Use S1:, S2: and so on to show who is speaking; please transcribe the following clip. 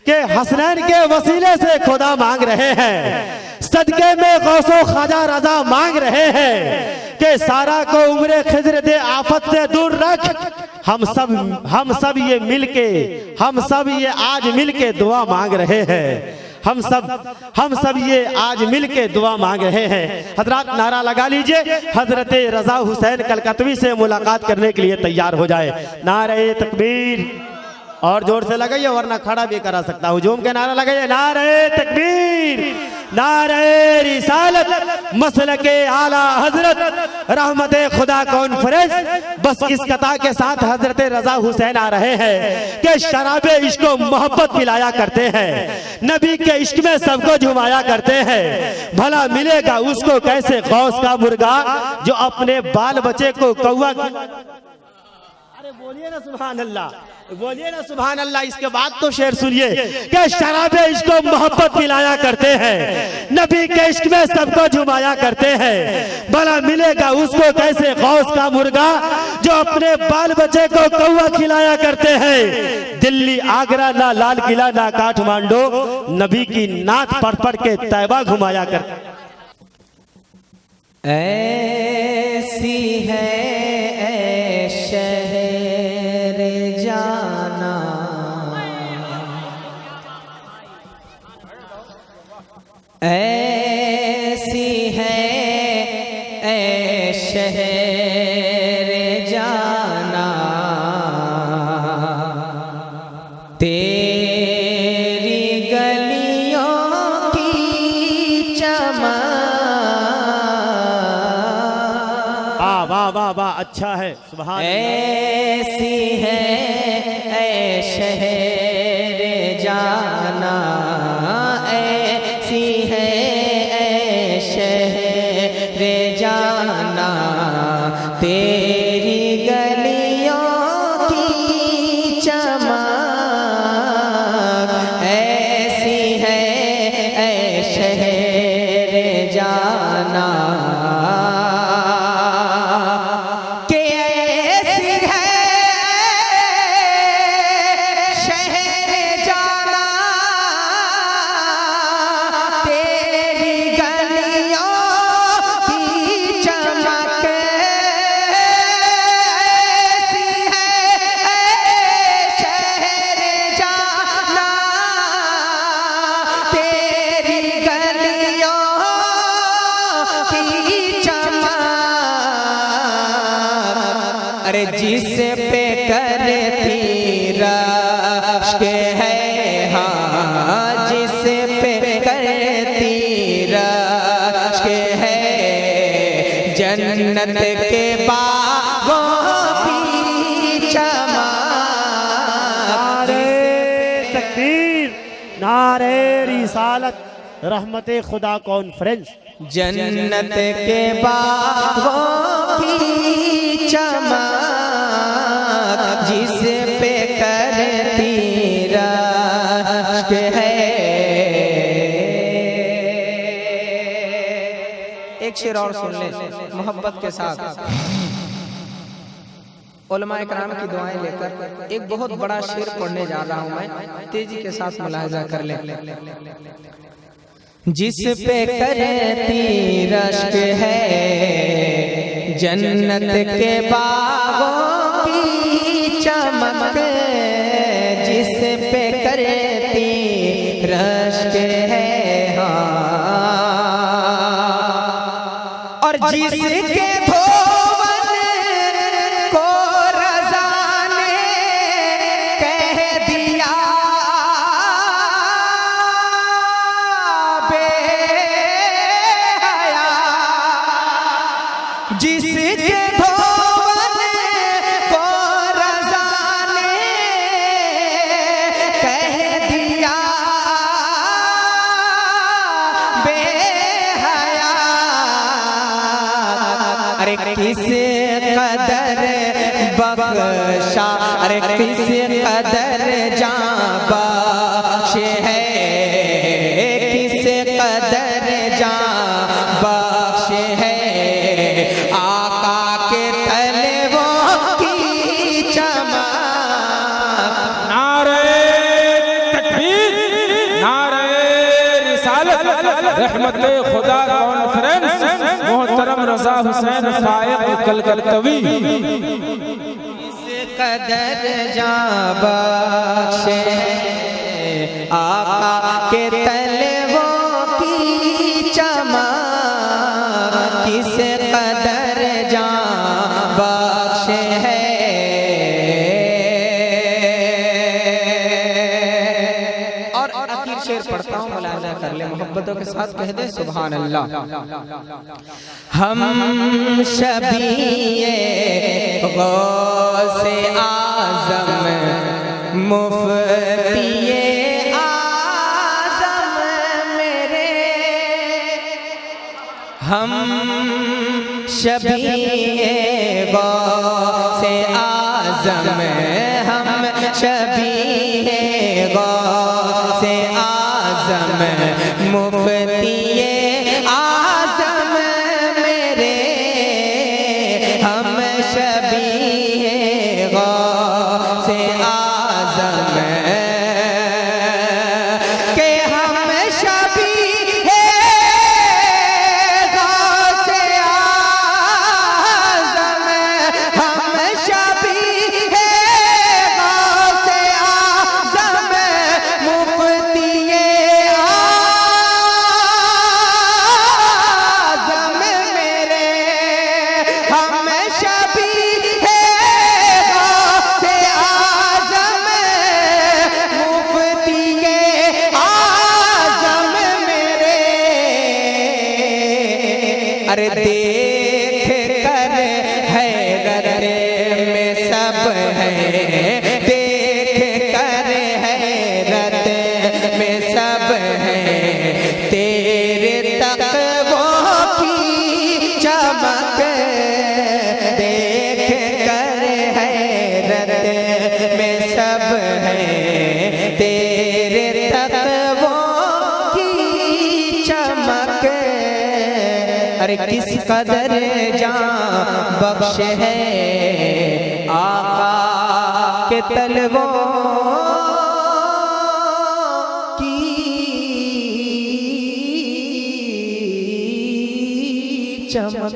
S1: कि हसनैन के वसीले से खुदा मांग रहे हैं, सदके में गौसो ख्वाजा रजा मांग रहे हैं कि सारा को उम्र खिजर दे आफत से दूर रख। हम सब ये आज मिलके दुआ मांग रहे हैं। हम सब ये आज मिलके दुआ मांग रहे हैं। हजरत नारा लगा लीजिए, हजरत रजा हुसैन कलकतवी से मुलाकात करने के लिए तैयार हो जाए। नारे तकबीर, और जोर से लगाइए वरना खड़ा भी करा सकता हूँ। जोम के नारा लगाइए, नारे तकबीर, नारे रिसालत, मसलके आला हजरत रहमत खुदा कॉन्फ्रेंस। बस इस कथा के साथ हजरत रजा हुसैन आ रहे हैं कि शराबे इश्क को मोहब्बत पिलाया करते हैं, नबी के इश्क में सबको झुमाया करते हैं। भला मिलेगा उसको कैसे गौस का मुर्गा जो अपने बाल बच्चे को कौवा। अरे बोलिए ना सुभान अल्लाह, बोलिए ना सुभान अल्लाह। इसके बाद तो शेर सुनिए कि शराबे इश्क को मोहब्बत पिलाया करते हैं, नबी के इश्क में सबको झुमाया करते हैं। भला मिलेगा उसको कैसे गौस का मुर्गा जो अपने बाल बच्चे को कौवा खिलाया करते हैं। दिल्ली आगरा ना लाल किला ना काठमांडू, नबी की नात पढ़ पढ़ के तैबा घुमाया करते।
S2: ऐसी है शहर जाना, ऐसी है शहर जाना, तेरी गलियों की चमक।
S1: वाह वाह वाह, अच्छा है, सुभान
S2: ऐसी है शहर जाना, ऐसी है शहर जाना, तेरी गलियों की चमक। ऐसी है शहर जाना, अरे जिस पे करती रश्क है, हाँ जिस पे करती रश्क है, जन्नत के बागों की चमक।
S1: नारे तकबीर, नारे रिसालत, रहमत खुदा कॉन्फ्रेंस।
S2: जन्नत के बागों की चमक, जिस पे करती रश्क है। एक शेर और सुन ले मोहब्बत के साथ। उलमाए कराम की दुआएं लेकर एक बहुत बड़ा शेर पढ़ने जा रहा हूं मैं, तेजी के साथ मुलाहिजा कर ले। जिस पे करती रश्क है, जन्नत के बागों की चमक, जिस पे करती रश्क है, हाँ। और जिसके धोवन को रज़ा ने कह दिया बेहया, जिसके धोवन को रज़ा ने कह दिया बेहया। अरे किस कदर बख्शा, अरे किस कदर जां बख्श है, किस कदर जां बख्श है, आका के तलवों की चमक।
S1: नारे तकबीर,
S3: रहमत खुदा कॉन्फ्रेंस मोहतरम रजा हुसैन फायक कलकत्तवी।
S2: इस कदर जां बख्शे आका के तलवों की चमक, किस कदर जां बख्शे है। और आखिर शेर पढ़ता हूँ, मुलाहिजा कर ले, मोहब्बतों के साथ कह दे सुभान अल्लाह। हम शबीए गौसे आज़म मुफ्तिए आज़म मेरे, हम शबीए गौसे आज़म, हम शबीए गौसे आज़म मुफ्तिए आज़म मेरे, हम शबीए गौसे आज़म के, हम शबीए गौसे आज़म, हम शबीए गौसे आज़म मुफ्तिए आज़म मेरे, हम शबीए गौसे आज़म मुफ्तिए आज़म मेरे। अरे देख कर हैरत में सब है, देख कर हैरत में सब है, तेरे तक़वा की चमक, देख कर हैरत में सब है, तेरे तक़वा की चमक। अरे किस कदर जां बख्श है आका के तलवों की चमक।